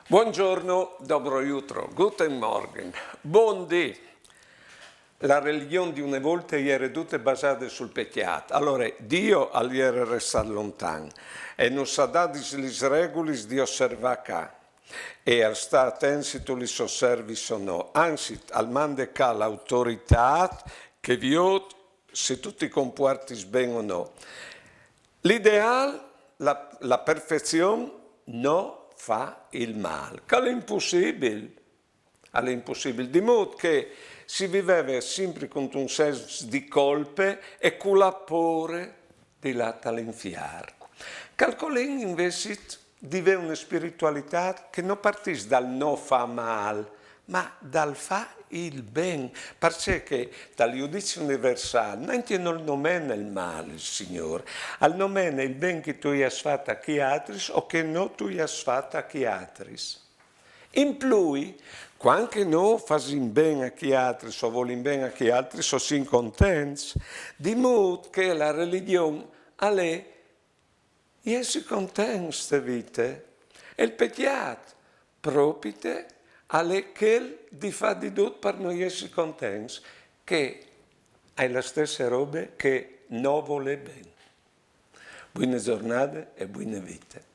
Buongiorno, dobro jutro, guten Morgen, buondì. La religione di una volta era tutta basata sul peccato. Allora, Dio era restato lontano e non ha dato le regole di osservare e sta attento li osservi sono. Anzi, al mande che l'autorità che vede se tu ti comporti bene o no. L'ideale, la perfezione, non fa il male, che è impossibile. È impossibile, di modo che si viveva sempre con un senso di colpe e con la paura di là all'inferno. Calcolin invece di una spiritualità che non partisse dal no fa male, ma dal fa il bene, perché dal giudizio universale non nomena il male, il Signore, al nomena il bene che tu hai fatto a chi altri o che non tu hai fatto a chi altri. In più, quando noi facciamo bene a chi altri o vogliamo bene a chi altri, sono contenti, di modo che la religione è essere contenti questa vita. E il peccato proprio alle che di fa di tutto per noi essere contenti, che è la stessa roba che non vuole bene. Buone giornate e buone vite.